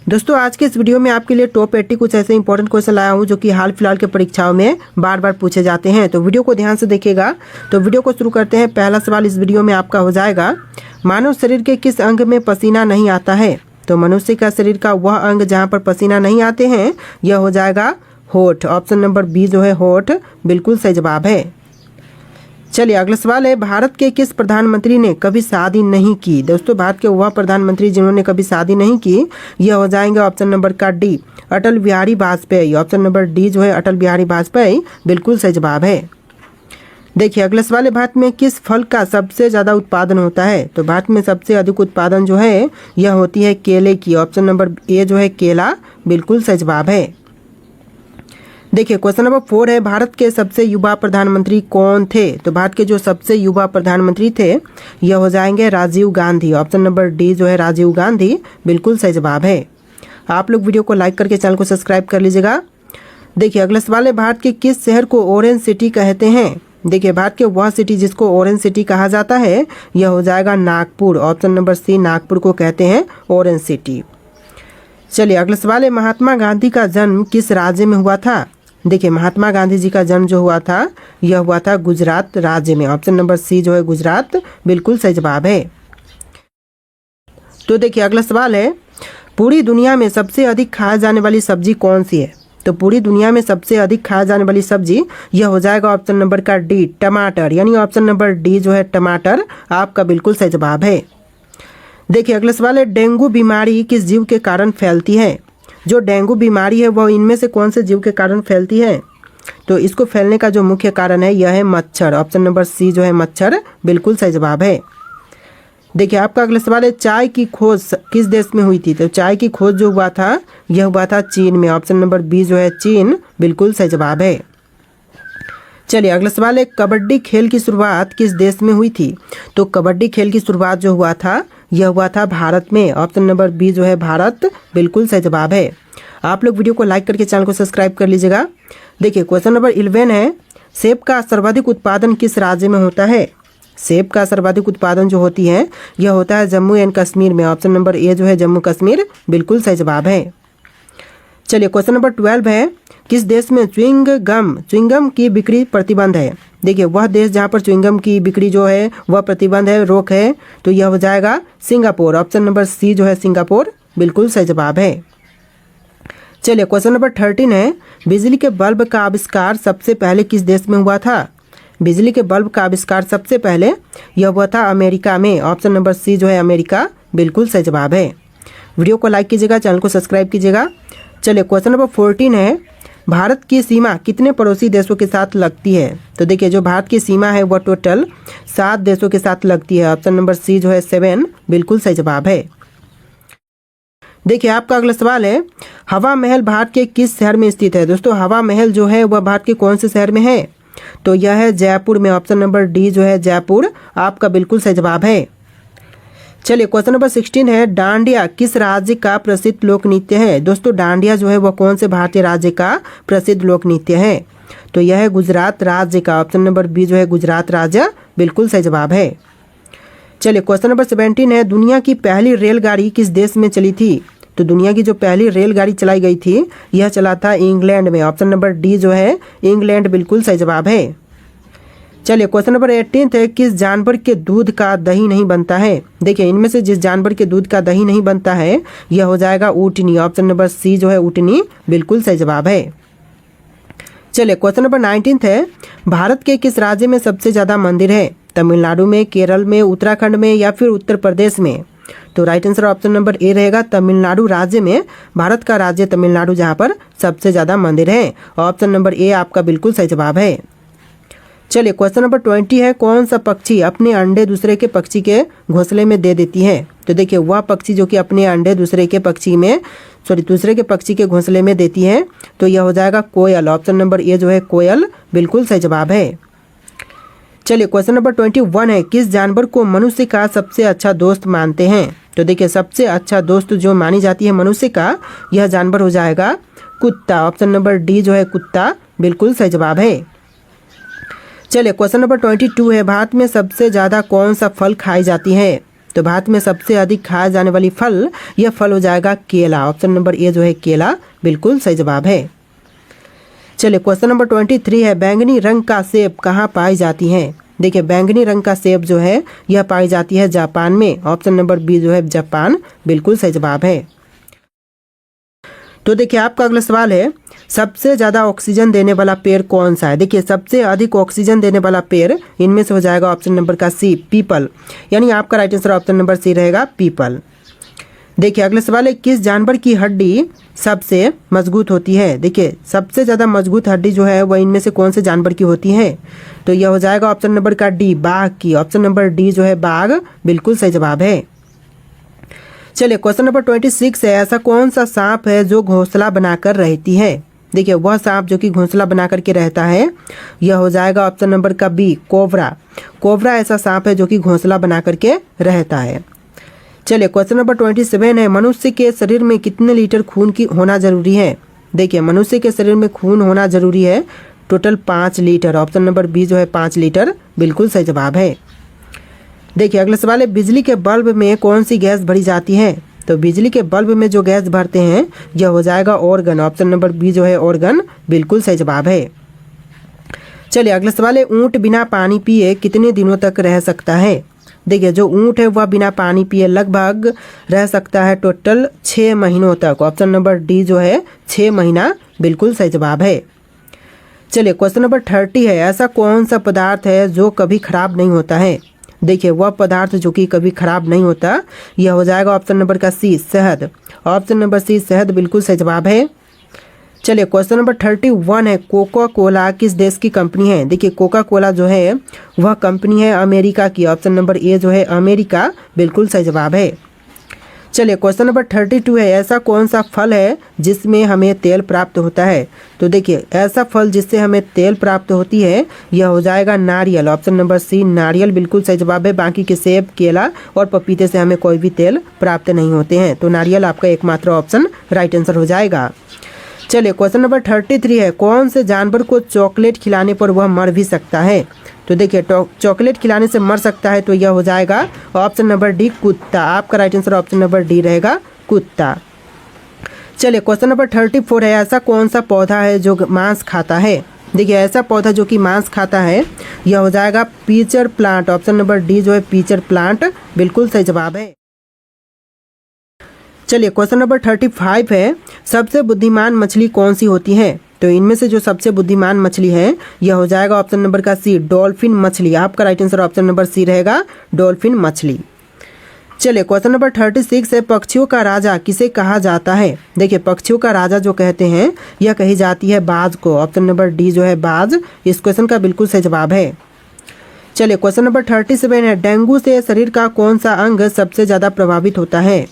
दोस्तों आज के इस वीडियो में आपके लिए टॉप 80 कुछ ऐसे इंपॉर्टेंट क्वेश्चन लाया हूं जो कि हाल फिलहाल के परीक्षाओं में बार बार पूछे जाते हैं। तो वीडियो को ध्यान से देखिएगा। तो वीडियो को शुरू करते हैं। पहला सवाल इस वीडियो में आपका हो जाएगा, मानव शरीर के किस अंग में पसीना नहीं आता है? तो मनुष्य का शरीर का वह अंग जहाँ पर पसीना नहीं आते हैं यह हो जाएगा होठ। ऑप्शन नंबर बी जो है होठ बिल्कुल सही जवाब है। चलिए अगला सवाल है, भारत के किस प्रधानमंत्री ने कभी शादी नहीं की? दोस्तों भारत के वह प्रधानमंत्री जिन्होंने कभी शादी नहीं की यह हो जाएंगे ऑप्शन नंबर का D, Atal Bihari Vajpayee. Option number D जो है अटल बिहारी वाजपेयी बिल्कुल सही जवाब है। देखिए अगला सवाल है, भारत में किस फल का सबसे ज़्यादा उत्पादन होता है? तो भारत में सबसे अधिक उत्पादन जो है यह होती है केले की। ऑप्शन नंबर ए जो है केला बिल्कुल सही जवाब है। देखिए क्वेश्चन नंबर 4 है, भारत के सबसे युवा प्रधानमंत्री कौन थे? तो भारत के जो सबसे युवा प्रधानमंत्री थे यह हो जाएंगे Rajiv Gandhi. Option number D जो है राजीव गांधी बिल्कुल सही जवाब है। आप लोग वीडियो को लाइक करके चैनल को सब्सक्राइब कर लीजिएगा। देखिए अगला सवाल है, भारत के किस शहर को ऑरेंज सिटी कहते हैं? देखिए भारत के वह सिटी जिसको ऑरेंज सिटी कहा जाता है यह हो जाएगा Nagpur. Option number C Nagpur को कहते हैं ऑरेंज सिटी। चलिए अगला सवाल है, महात्मा गांधी का जन्म किस राज्य में हुआ था? देखिए महात्मा गांधी जी का जन्म जो हुआ था यह हुआ था गुजरात राज्य में। ऑप्शन नंबर सी जो है गुजरात बिल्कुल सही जवाब है। तो देखिए अगला सवाल है, पूरी दुनिया में सबसे अधिक खाया जाने वाली सब्जी कौन सी है? तो पूरी दुनिया में सबसे अधिक खाया जाने वाली सब्जी यह हो जाएगा ऑप्शन नंबर का डी टमाटर, यानी ऑप्शन नंबर डी जो है टमाटर आपका बिल्कुल सही जवाब है। देखिए अगला सवाल है, डेंगू बीमारी किस जीव के कारण फैलती है? जो डेंगू बीमारी है वह इनमें से कौन से जीव के कारण फैलती है? तो इसको फैलने का जो मुख्य कारण है यह है मच्छर। ऑप्शन नंबर सी जो है मच्छर बिल्कुल सही जवाब है। देखिए आपका अगला सवाल है, चाय की खोज किस देश में हुई थी? तो चाय की खोज जो हुआ था यह हुआ था चीन में। ऑप्शन नंबर बी जो है चीन बिल्कुल सही जवाब है। चलिए अगला सवाल है, कबड्डी खेल की शुरुआत किस देश में हुई थी? तो कबड्डी खेल की शुरुआत जो हुआ था यह हुआ था भारत में। ऑप्शन नंबर बी जो है भारत बिल्कुल सही जवाब है। आप लोग वीडियो को लाइक करके चैनल को सब्सक्राइब कर लीजिएगा। देखिए क्वेश्चन नंबर 11 है, सेब का सर्वाधिक उत्पादन किस राज्य में होता है? सेब का सर्वाधिक उत्पादन जो होती है यह होता है जम्मू एंड कश्मीर में। ऑप्शन नंबर ए जो है जम्मू कश्मीर बिल्कुल सही जवाब है। चलिए क्वेश्चन नंबर 12 है, किस देश में च्युइंगम की बिक्री प्रतिबंध है? देखिए वह देश जहाँ पर च्युइंगम की बिक्री जो है वह प्रतिबंध है, रोक है, तो यह हो जाएगा सिंगापुर। ऑप्शन नंबर सी जो है सिंगापुर बिल्कुल सही जवाब है। चलिए क्वेश्चन नंबर 13 है, बिजली के बल्ब का आविष्कार सबसे पहले किस देश में हुआ था? बिजली के बल्ब का आविष्कार सबसे पहले यह हुआ था अमेरिका में। ऑप्शन नंबर सी जो है अमेरिका बिल्कुल सही जवाब है। वीडियो को लाइक कीजिएगा, चैनल को सब्सक्राइब कीजिएगा। चलिए क्वेश्चन नंबर 14 है, भारत की सीमा कितने पड़ोसी देशों के साथ लगती है? तो देखिए जो भारत की सीमा है वह टोटल 7 देशों के साथ लगती है। ऑप्शन नंबर सी जो है 7 बिल्कुल सही जवाब है। देखिए आपका अगला सवाल है, हवा महल भारत के किस शहर में स्थित है? दोस्तों हवा महल जो है वह भारत के कौन से शहर में है? तो यह है जयपुर में। ऑप्शन नंबर डी जो है जयपुर आपका बिल्कुल सही जवाब है। चलिए क्वेश्चन नंबर 16 है, डांडिया किस राज्य का प्रसिद्ध लोक नृत्य है? दोस्तों डांडिया जो है वह कौन से भारतीय राज्य का प्रसिद्ध लोक नृत्य है? तो यह है गुजरात राज्य का। ऑप्शन नंबर बी जो है गुजरात राज्य बिल्कुल सही जवाब है। चलिए क्वेश्चन नंबर 17 है, दुनिया की पहली रेलगाड़ी किस देश में चली थी? तो दुनिया की जो पहली रेलगाड़ी चलाई गई थी यह चला था इंग्लैंड में। ऑप्शन नंबर डी जो है इंग्लैंड बिल्कुल सही जवाब है। चलिए क्वेश्चन नंबर 18 है, किस जानवर के दूध का दही नहीं बनता है? देखिए इनमें से जिस जानवर के दूध का दही नहीं बनता है यह हो जाएगा ऊँटनी। ऑप्शन नंबर सी जो है ऊँटनी बिल्कुल सही जवाब है। चलिए क्वेश्चन नंबर 19 है, भारत के किस राज्य में सबसे ज़्यादा मंदिर है? तमिलनाडु में, केरल में, उत्तराखंड में या फिर उत्तर प्रदेश में? तो right answer option number A रहेगा तमिलनाडु राज्य में। भारत का राज्य तमिलनाडु जहाँ पर सबसे ज़्यादा मंदिर है। ऑप्शन नंबर ए आपका बिल्कुल सही जवाब है। चलिए क्वेश्चन नंबर 20 है, कौन सा पक्षी अपने अंडे दूसरे के पक्षी के घोंसले में दे देती है? तो देखिए वह पक्षी जो कि अपने अंडे दूसरे के पक्षी के घोंसले में देती है तो यह हो जाएगा कोयल। ऑप्शन नंबर ए जो है कोयल बिल्कुल सही जवाब है। चलिए क्वेश्चन नंबर 21 है, किस जानवर को मनुष्य का सबसे अच्छा दोस्त मानते हैं? तो देखिए सबसे अच्छा दोस्त जो मानी जाती है मनुष्य का यह जानवर हो जाएगा कुत्ता। ऑप्शन नंबर डी जो है कुत्ता बिल्कुल सही जवाब है। चलिए क्वेश्चन नंबर 22 है, भारत में सबसे ज़्यादा कौन सा फल खाई जाती है? तो भारत में सबसे अधिक खाया जाने वाली फल, यह फल हो जाएगा केला। ऑप्शन नंबर ए जो है केला बिल्कुल सही जवाब है। चलिए क्वेश्चन नंबर 23 है, बैंगनी रंग का सेब कहाँ पाई जाती है? देखिए बैंगनी रंग का सेब जो है यह पाई जाती है जापान में। ऑप्शन नंबर बी जो है जापान बिल्कुल सही जवाब है। तो देखिए आपका अगला सवाल है, सबसे ज़्यादा ऑक्सीजन देने वाला पेड़ कौन सा है? देखिए सबसे अधिक ऑक्सीजन देने वाला पेड़ इनमें से हो जाएगा ऑप्शन नंबर का सी पीपल, यानी आपका right answer option number C रहेगा पीपल। देखिए अगला सवाल है, किस जानवर की हड्डी सबसे मजबूत होती है? देखिए सबसे ज़्यादा मजबूत हड्डी जो है वह इनमें से कौन से जानवर की होती है? तो यह हो जाएगा ऑप्शन नंबर का डी बाघ की। ऑप्शन नंबर डी जो है बाघ बिल्कुल सही जवाब है। चलिए क्वेश्चन नंबर 26 है, ऐसा कौन सा सांप है जो घोंसला बनाकर रहती है? देखिए वह सांप जो कि घोंसला बना करके रहता है यह हो जाएगा ऑप्शन नंबर का बी कोबरा। कोबरा ऐसा सांप है जो कि घोंसला बना करके रहता है। चलिए क्वेश्चन नंबर 27 है, मनुष्य के शरीर में कितने लीटर खून की होना जरूरी है? देखिए मनुष्य के शरीर में खून होना जरूरी है total 5 litre. Option number B जो है 5 लीटर बिल्कुल सही जवाब है। देखिए अगला सवाल है, बिजली के बल्ब में कौन सी गैस भरी जाती है? तो बिजली के बल्ब में जो गैस भरते हैं यह हो जाएगा ऑर्गन। ऑप्शन नंबर बी जो है ऑर्गन बिल्कुल सही जवाब है। चलिए अगला सवाल है, ऊँट बिना पानी पिए कितने दिनों तक रह सकता है? देखिए जो ऊँट है वह बिना पानी पिए लगभग रह सकता है टोटल 6 महीनों तक। ऑप्शन नंबर डी जो है 6 महीना बिल्कुल सही जवाब है। चलिए क्वेश्चन नंबर 30 है, ऐसा कौन सा पदार्थ है जो कभी खराब नहीं होता है? देखिए वह पदार्थ जो कि कभी खराब नहीं होता यह हो जाएगा ऑप्शन नंबर का सी शहद। ऑप्शन नंबर सी शहद बिल्कुल सही जवाब है। चलिए क्वेश्चन नंबर 31 है, कोका कोला किस देश की कंपनी है? देखिए कोका कोला जो है वह कंपनी है अमेरिका की। ऑप्शन नंबर ए जो है अमेरिका बिल्कुल सही जवाब है। चलिए क्वेश्चन नंबर 32 है, ऐसा कौन सा फल है जिसमें हमें तेल प्राप्त होता है? तो देखिए ऐसा फल जिससे हमें तेल प्राप्त होती है यह हो जाएगा नारियल। ऑप्शन नंबर सी नारियल बिल्कुल सही जवाब है। बाकी के सेब केला और पपीते से हमें कोई भी तेल प्राप्त नहीं होते हैं, तो नारियल आपका एकमात्र ऑप्शन राइट आंसर हो जाएगा। चलिए क्वेश्चन नंबर 33 है, कौन से जानवर को चॉकलेट खिलाने पर वह मर भी सकता है? तो देखिए चॉकलेट खिलाने से मर सकता है तो यह हो जाएगा ऑप्शन नंबर डी कुत्ता। आपका right answer option number D रहेगा कुत्ता। चलिए क्वेश्चन नंबर 34 है, ऐसा कौन सा पौधा है जो मांस खाता है? देखिए ऐसा पौधा जो कि मांस खाता है यह हो जाएगा pitcher plant. Option number D जो है पीचर प्लांट बिल्कुल सही जवाब है। चलिए क्वेश्चन नंबर 35 है, सबसे बुद्धिमान मछली कौन सी होती है? तो इनमें से जो सबसे बुद्धिमान मछली है यह हो जाएगा ऑप्शन नंबर का सी डॉल्फिन मछली। आपका right answer option number C रहेगा डॉल्फिन मछली। चलिए क्वेश्चन नंबर 36 है, पक्षियों का राजा किसे कहा जाता है? देखिए पक्षियों का राजा जो कहते हैं यह कही जाती है बाज को। ऑप्शन नंबर डी जो है बाज इस क्वेश्चन का बिल्कुल सही जवाब है। चलिए क्वेश्चन नंबर 37 है, डेंगू से शरीर का कौन सा अंग सबसे ज़्यादा प्रभावित होता है?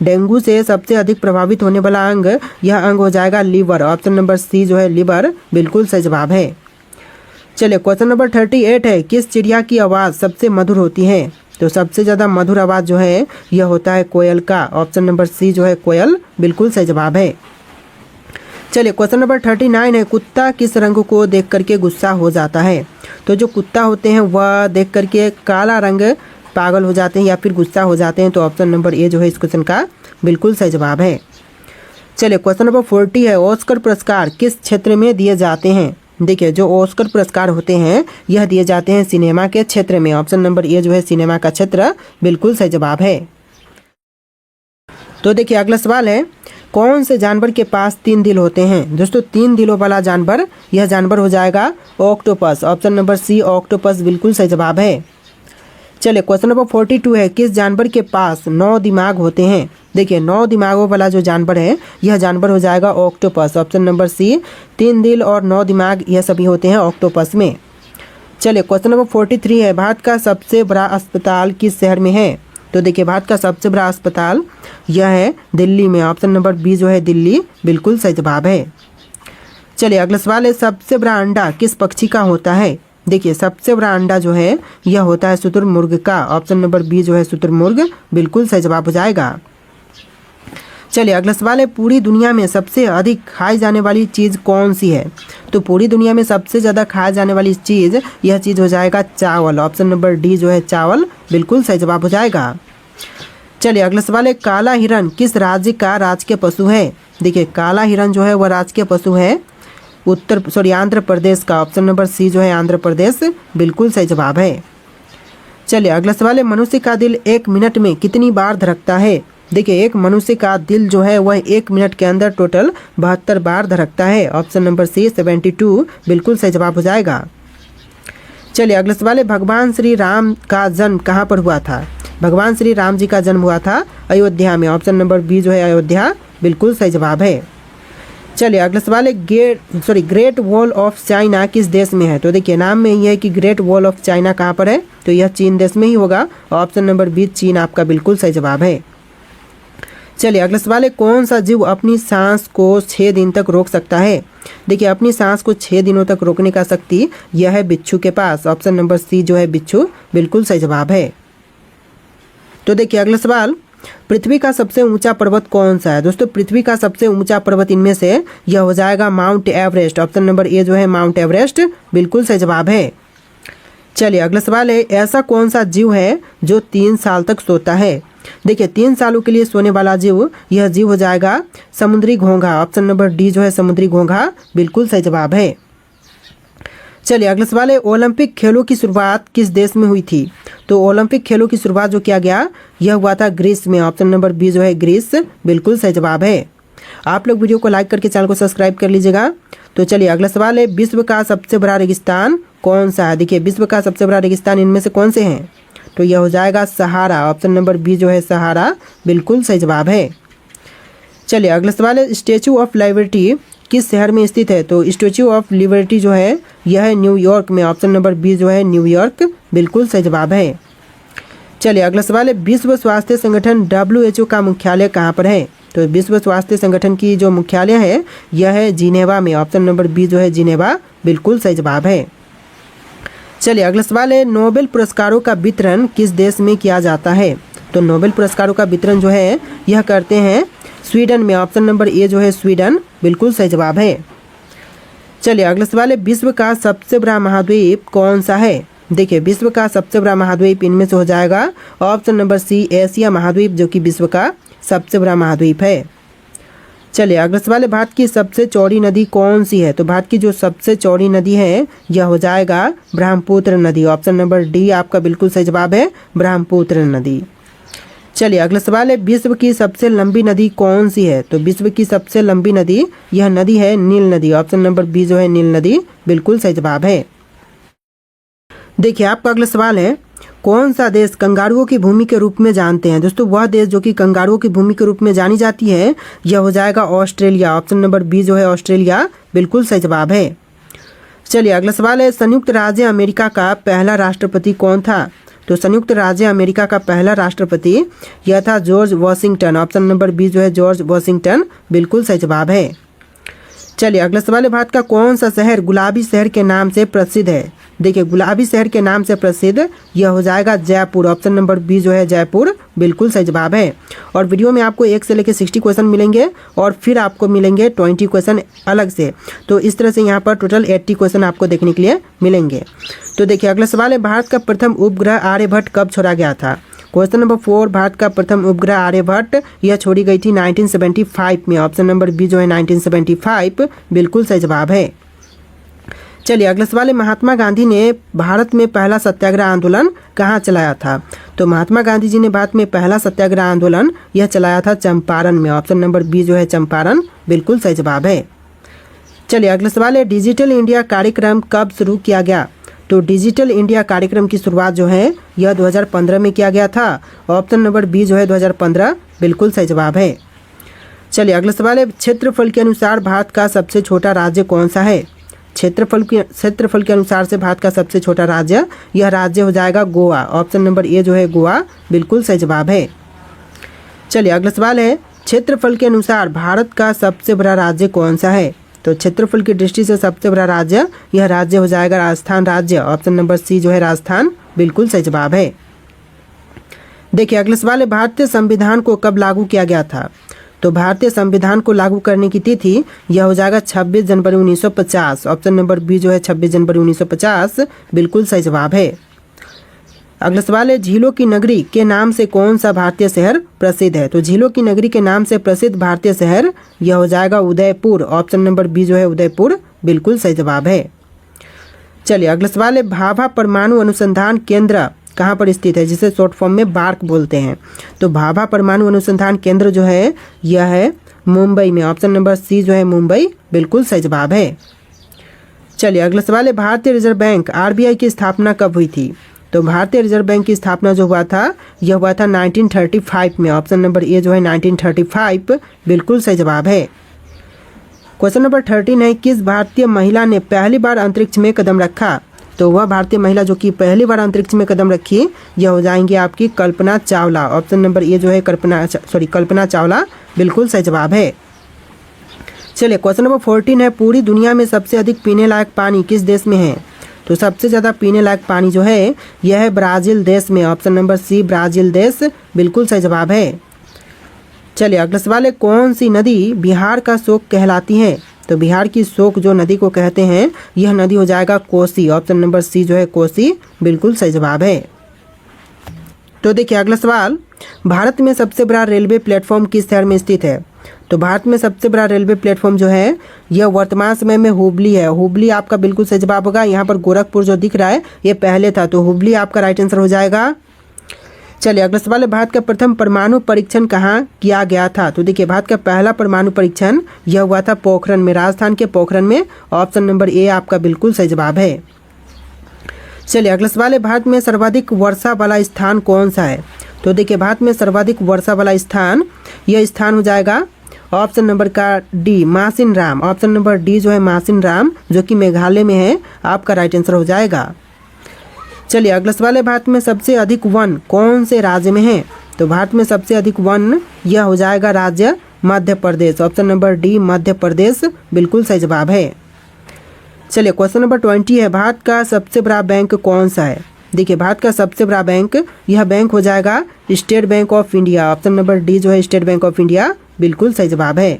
डेंगू से सबसे अधिक प्रभावित होने वाला अंग यह अंग हो जाएगा लीवर। ऑप्शन नंबर सी जो है लीवर बिल्कुल सही जवाब है। चलिए क्वेश्चन नंबर 38 है, किस चिड़िया की आवाज़ सबसे मधुर होती है? तो सबसे ज़्यादा मधुर आवाज़ जो है यह होता है कोयल का। ऑप्शन नंबर सी जो है कोयल बिल्कुल सही जवाब है। चलिए क्वेश्चन नंबर 39 है, कुत्ता किस रंग को देख करके गुस्सा हो जाता है? तो जो कुत्ता होते हैं वह देख करके काला रंग पागल हो जाते हैं या फिर गुस्सा हो जाते हैं, तो ऑप्शन नंबर ए जो है इस क्वेश्चन का बिल्कुल सही जवाब है। चलिए क्वेश्चन नंबर 40 है, ऑस्कर पुरस्कार किस क्षेत्र में दिए जाते हैं? देखिए जो ऑस्कर पुरस्कार होते हैं यह दिए जाते हैं सिनेमा के क्षेत्र में। ऑप्शन नंबर ए जो है सिनेमा का क्षेत्र बिल्कुल सही जवाब है। तो देखिए अगला सवाल है, कौन से जानवर के पास 3 दिल होते हैं? दोस्तों 3 दिलों वाला जानवर यह जानवर हो जाएगा octopus. Option number C octopus बिल्कुल सही जवाब है। चलिए क्वेश्चन नंबर 42 है, किस जानवर के पास 9 दिमाग होते हैं? देखिए 9 दिमागों वाला जो जानवर है यह जानवर हो जाएगा ऑक्टोपस। ऑप्शन नंबर सी 3 दिल और 9 दिमाग यह सभी होते हैं ऑक्टोपस में। चलिए क्वेश्चन नंबर 43 है, भारत का सबसे बड़ा अस्पताल किस शहर में है? तो देखिए भारत का सबसे बड़ा अस्पताल यह है दिल्ली में। ऑप्शन नंबर बी जो है दिल्ली बिल्कुल सही जवाब है। चलिए अगला सवाल है, सबसे बड़ा अंडा किस पक्षी का होता है? देखिए सबसे बड़ा अंडा जो है यह होता है शुतुरमुर्ग का। ऑप्शन नंबर बी जो है शुतुरमुर्ग बिल्कुल सही जवाब हो जाएगा। चलिए अगला सवाल है, पूरी दुनिया में सबसे अधिक खाई जाने वाली चीज़ कौन सी है? तो पूरी दुनिया में सबसे ज़्यादा खाया जाने वाली चीज़ यह चीज़ हो जाएगा चावल। ऑप्शन नंबर डी जो है चावल बिल्कुल सही जवाब हो जाएगा। चलिए अगला सवाल है, काला हिरण किस राज्य का राजकीय पशु है? देखिए काला हिरण जो है वह राजकीय पशु है आंध्र प्रदेश का। ऑप्शन नंबर सी जो है आंध्र प्रदेश बिल्कुल सही जवाब है। चलिए अगला सवाल है, मनुष्य का दिल 1 मिनट में कितनी बार धड़कता है? देखिए एक मनुष्य का दिल जो है वह 1 मिनट के अंदर टोटल 72 बार धड़कता है। ऑप्शन नंबर सी 72 बिल्कुल सही जवाब हो जाएगा। चलिए अगला सवाल है, भगवान श्री राम का जन्म कहाँ पर हुआ था? भगवान श्री राम जी का जन्म हुआ था अयोध्या में। ऑप्शन नंबर बी जो है अयोध्या बिल्कुल सही जवाब है। चलिए अगला सवाल है, ग्रेट वॉल ऑफ चाइना किस देश में है? तो देखिए नाम में ही है कि ग्रेट वॉल ऑफ चाइना कहाँ पर है, तो यह चीन देश में ही होगा। ऑप्शन नंबर बी चीन आपका बिल्कुल सही जवाब है। चलिए अगला सवाल है, कौन सा जीव अपनी सांस को 6 दिन तक रोक सकता है? देखिए अपनी सांस को 6 दिनों तक रोकने का शक्ति यह है बिच्छू के पास। ऑप्शन नंबर सी जो है बिच्छू बिल्कुल सही जवाब है। तो देखिए अगला सवाल, पृथ्वी का सबसे ऊंचा पर्वत कौन सा है? दोस्तों पृथ्वी का सबसे ऊंचा पर्वत इनमें से यह हो जाएगा mount Everest. Option number A जो है माउंट एवरेस्ट बिल्कुल सही जवाब है। चलिए अगला सवाल है, ऐसा कौन सा जीव है जो 3 साल तक सोता है? देखिए 3 सालों के लिए सोने वाला जीव, यह जीव हो जाएगा समुद्री घोंघा। ऑप्शन नंबर डी जो है समुद्री घोंघा बिल्कुल सही जवाब है। चलिए अगला सवाल है, ओलंपिक खेलों की शुरुआत किस देश में हुई थी? तो ओलंपिक खेलों की शुरुआत जो किया गया यह हुआ था ग्रीस में। ऑप्शन नंबर बी जो है ग्रीस बिल्कुल सही जवाब है। आप लोग वीडियो को लाइक करके चैनल को सब्सक्राइब कर लीजिएगा। तो चलिए अगला सवाल है, विश्व का सबसे बड़ा रेगिस्तान कौन सा है? देखिए विश्व का सबसे बड़ा रेगिस्तान इनमें से कौन से हैं? तो यह हो जाएगा सहारा। ऑप्शन नंबर बी जो है सहारा बिल्कुल सही जवाब है। चलिए अगला सवाल है, स्टैचू ऑफ लिबर्टी किस शहर में स्थित है? तो स्टैचू ऑफ लिबर्टी जो है यह है न्यूयॉर्क में। ऑप्शन नंबर बी जो है न्यूयॉर्क बिल्कुल सही जवाब है। चलिए अगला सवाल है, विश्व स्वास्थ्य संगठन WHO का मुख्यालय कहाँ पर है? तो विश्व स्वास्थ्य संगठन की जो मुख्यालय है यह है जिनेवा में। ऑप्शन नंबर बी जो है जिनेवा बिल्कुल सही जवाब है। चलिए अगला सवाल है, नोबेल पुरस्कारों का वितरण किस देश में किया जाता है? तो नोबेल पुरस्कारों का वितरण जो है यह करते हैं स्वीडन में। ऑप्शन नंबर ए जो है स्वीडन बिल्कुल सही जवाब है। चलिए अगला सवाल है, विश्व का सबसे बड़ा महाद्वीप कौन सा है? देखिए विश्व का सबसे बड़ा महाद्वीप इनमें से हो जाएगा ऑप्शन नंबर सी एशिया महाद्वीप, जो कि विश्व का सबसे बड़ा महाद्वीप है। चलिए अगला सवाल है, भारत की सबसे चौड़ी नदी कौन सी है? तो भारत की जो सबसे चौड़ी नदी है यह हो जाएगा ब्रह्मपुत्र नदी। ऑप्शन नंबर डी आपका बिल्कुल सही जवाब है ब्रह्मपुत्र नदी। चलिए अगला सवाल है, विश्व की सबसे लंबी नदी कौन सी है? तो विश्व की सबसे लंबी नदी यह नदी है नील नदी। ऑप्शन नंबर बी जो है नील नदी बिल्कुल सही जवाब है। देखिए आपका अगला सवाल है, कौन सा देश कंगारुओं की भूमि के रूप में जानते हैं? दोस्तों वह देश जो कि कंगारुओं की भूमि के रूप में जानी जाती है यह हो जाएगा ऑस्ट्रेलिया। ऑप्शन नंबर बी जो है ऑस्ट्रेलिया बिल्कुल सही जवाब है। चलिए अगला सवाल है, संयुक्त राज्य अमेरिका का पहला राष्ट्रपति कौन था? तो संयुक्त राज्य अमेरिका का पहला राष्ट्रपति यह था George Washington. Option number B जो है जॉर्ज वॉशिंगटन बिल्कुल सही जवाब है। चलिए अगला सवाल है, भारत का कौन सा शहर गुलाबी शहर के नाम से प्रसिद्ध है? देखिए गुलाबी शहर के नाम से प्रसिद्ध यह हो जाएगा जयपुर। ऑप्शन नंबर बी जो है जयपुर बिल्कुल सही जवाब है। और वीडियो में आपको 1 से लेकर 60 क्वेश्चन मिलेंगे और फिर आपको मिलेंगे 20 क्वेश्चन अलग से। तो इस तरह से यहाँ पर टोटल 80 क्वेश्चन आपको देखने के लिए मिलेंगे। तो देखिए अगला सवाल है, भारत का प्रथम उपग्रह आर्यभट्ट कब छोड़ा गया था? क्वेश्चन नंबर 4, भारत का प्रथम उपग्रह आर्यभट्ट यह छोड़ी गई थी 1975 में। ऑप्शन नंबर बी जो है 1975 बिल्कुल सही जवाब है। चलिए अगला सवाल है, महात्मा गांधी ने भारत में पहला सत्याग्रह आंदोलन कहाँ चलाया था? तो महात्मा गांधी जी ने भारत में पहला सत्याग्रह आंदोलन यह चलाया था चंपारण में। ऑप्शन नंबर बी जो है चंपारण बिल्कुल सही जवाब है। चलिए अगला सवाल है, डिजिटल इंडिया कार्यक्रम कब शुरू किया गया? तो डिजिटल इंडिया कार्यक्रम की शुरुआत जो है यह 2015 में किया गया था। ऑप्शन नंबर बी जो है 2015 बिल्कुल सही जवाब है। चलिए अगला सवाल है, क्षेत्रफल के अनुसार भारत का सबसे छोटा राज्य कौन सा है? क्षेत्रफल के अनुसार से भारत का सबसे छोटा राज्य यह राज्य हो जाएगा गोवा। ऑप्शन नंबर ए जो है गोवा बिल्कुल सही जवाब है। चलिए अगला सवाल है, क्षेत्रफल के अनुसार भारत का सबसे बड़ा राज्य कौन सा है? तो क्षेत्रफल की दृष्टि से सबसे बड़ा राज्य यह राज्य हो जाएगा राजस्थान राज्य। ऑप्शन नंबर सी जो है राजस्थान बिल्कुल सही जवाब है। देखिए अगला सवाल है, भारतीय संविधान को कब लागू किया गया था? तो भारतीय संविधान को लागू करने की तिथि यह हो जाएगा 26 जनवरी 1950। ऑप्शन नंबर बी जो है 26 जनवरी 1950 बिल्कुल सही जवाब है। अगला सवाल है झीलों की नगरी के नाम से कौन सा भारतीय शहर प्रसिद्ध है? तो झीलों की नगरी के नाम से प्रसिद्ध भारतीय शहर यह हो जाएगा उदयपुर। ऑप्शन नंबर बी जो है उदयपुर बिल्कुल सही जवाब है। चलिए अगला सवाल है भाभा परमाणु अनुसंधान केंद्र कहाँ पर स्थित है, जिसे शॉर्ट फॉर्म में बार्क बोलते हैं? तो भाभा परमाणु अनुसंधान केंद्र जो है यह है मुंबई में। ऑप्शन नंबर सी जो है मुंबई बिल्कुल सही जवाब है। चलिए अगला सवाल है भारतीय रिजर्व बैंक आरबीआई की स्थापना कब हुई थी? तो भारतीय रिजर्व बैंक की स्थापना जो हुआ था यह हुआ था 1935 में। ऑप्शन नंबर ए जो है 1935 बिल्कुल सही जवाब है। क्वेश्चन नंबर 13 है किस भारतीय महिला ने पहली बार अंतरिक्ष में कदम रखा? तो वह भारतीय महिला जो कि पहली बार अंतरिक्ष में कदम रखी यह हो जाएंगी आपकी Kalpana Chawla. Option number A जो है कल्पना चावला बिल्कुल सही जवाब है। चलिए क्वेश्चन नंबर 14 है पूरी दुनिया में सबसे अधिक पीने लायक पानी किस देश में है? तो सबसे ज़्यादा पीने लायक पानी जो है यह है ब्राज़ील देश में। ऑप्शन नंबर सी ब्राज़ील देश बिल्कुल सही जवाब है। चलिए अगला सवाल है कौन सी नदी बिहार का शोक कहलाती है? तो बिहार की शोक जो नदी को कहते हैं यह नदी हो जाएगा कोसी। ऑप्शन नंबर सी जो है कोसी बिल्कुल सही जवाब है। तो देखिए अगला सवाल भारत में सबसे बड़ा रेलवे प्लेटफॉर्म किस शहर में स्थित है? तो भारत में सबसे बड़ा रेलवे प्लेटफॉर्म जो है यह वर्तमान समय में हुबली है। हुबली आपका बिल्कुल सही जवाब होगा। यहाँ पर गोरखपुर जो दिख रहा है ये पहले था, तो हुबली आपका राइट आंसर हो जाएगा। चलिए अगला सवाल है भारत का प्रथम परमाणु परीक्षण कहाँ किया गया था? तो देखिए भारत का पहला परमाणु परीक्षण यह हुआ था पोखरण में, राजस्थान के पोखरण में। ऑप्शन नंबर ए आपका बिल्कुल सही जवाब है। चलिए अगला सवाल है भारत में सर्वाधिक वर्षा वाला स्थान कौन सा है? तो देखिए भारत में सर्वाधिक वर्षा वाला स्थान यह स्थान हो जाएगा ऑप्शन नंबर का डी मासिन राम। ऑप्शन नंबर डी जो है मासिन राम जो कि मेघालय में है, आपका राइट आंसर हो जाएगा। चलिए अगला सवाल है भारत में सबसे अधिक वन कौन से राज्य में है? तो भारत में सबसे अधिक वन यह हो जाएगा राज्य Madhya Pradesh. Option number D Madhya Pradesh बिल्कुल सही जवाब है। चलिए क्वेश्चन नंबर 20 है भारत का सबसे बड़ा बैंक कौन सा है? देखिए भारत का सबसे बड़ा बैंक यह बैंक हो जाएगा state bank of India. Option number D जो है स्टेट बैंक ऑफ इंडिया बिल्कुल सही जवाब है।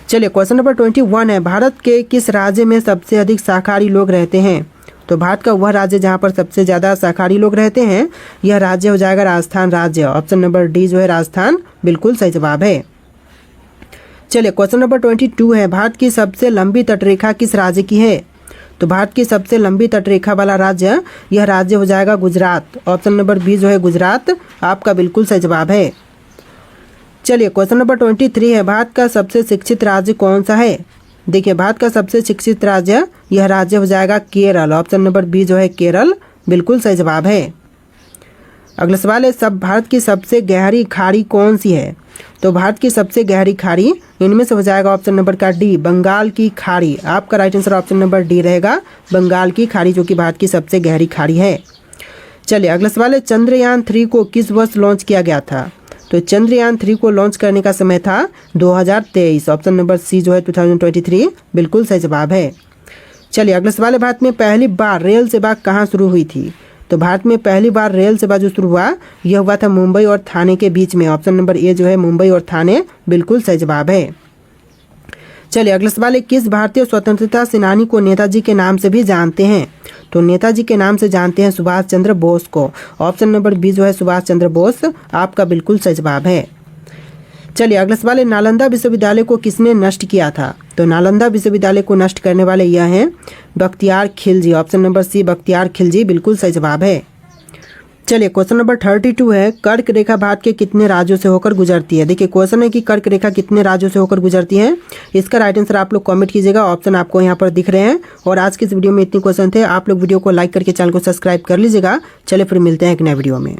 चलिए क्वेश्चन नंबर 21 है भारत के किस राज्य में सबसे अधिक शाकाहारी लोग रहते हैं? तो भारत का वह राज्य जहां पर सबसे ज़्यादा शाकाहारी लोग रहते हैं यह राज्य हो जाएगा राजस्थान राज्य। ऑप्शन नंबर डी जो है राजस्थान बिल्कुल सही जवाब है। चलिए क्वेश्चन नंबर 22 है भारत की सबसे लंबी तटरेखा किस राज्य की है? तो भारत की सबसे लंबी तटरेखा वाला राज्य यह राज्य हो जाएगा गुजरात। ऑप्शन नंबर बी जो है गुजरात आपका बिल्कुल सही जवाब है। चलिए क्वेश्चन नंबर 23 है भारत का सबसे शिक्षित राज्य कौन सा है? देखिए भारत का सबसे शिक्षित राज्य यह राज्य हो जाएगा केरल। ऑप्शन नंबर बी जो है केरल बिल्कुल सही जवाब है। अगला सवाल है सब भारत की सबसे गहरी खाड़ी कौन सी है? तो भारत की सबसे गहरी खाड़ी इनमें से हो जाएगा ऑप्शन नंबर का डी बंगाल की खाड़ी। आपका right answer option number D रहेगा बंगाल की खाड़ी जो कि भारत की सबसे गहरी खाड़ी है। चलिए अगला सवाल है चंद्रयान 3 को किस वर्ष लॉन्च किया गया था? तो चंद्रयान 3 को लॉन्च करने का समय था 2023। ऑप्शन नंबर सी जो है 2023 बिल्कुल सही जवाब है। चलिए अगला सवाल है भारत में पहली बार रेल सेवा कहाँ शुरू हुई थी? तो भारत में पहली बार रेल सेवा जो शुरू हुआ यह हुआ था मुंबई और थाने के बीच में। ऑप्शन नंबर ए जो है मुंबई और थाने बिल्कुल सही जवाब है। चलिए अगला सवाल है किस भारतीय स्वतंत्रता सेनानी को नेताजी के नाम से भी जानते हैं? तो नेताजी के नाम से जानते हैं सुभाष चंद्र बोस को। ऑप्शन नंबर बी जो है सुभाष चंद्र बोस आपका बिल्कुल सही जवाब है। चलिए अगला सवाल है नालंदा विश्वविद्यालय को किसने नष्ट किया था? तो नालंदा विश्वविद्यालय को नष्ट करने वाले यह हैं Bakhtiyar Khilji. Option number C Bakhtiyar Khilji बिल्कुल सही जवाब है। चलिए क्वेश्चन नंबर 32 है कर्क रेखा भारत के कितने राज्यों से होकर गुजरती है? देखिए क्वेश्चन है कि कर्क रेखा कितने राज्यों से होकर गुजरती है। इसका राइट आंसर आप लोग कमेंट कीजिएगा। ऑप्शन आपको यहाँ पर दिख रहे हैं। और आज की इस वीडियो में इतने क्वेश्चन थे। आप लोग वीडियो को लाइक करके चैनल को सब्सक्राइब कर लीजिएगा। चलिए फिर मिलते हैं एक नए वीडियो में।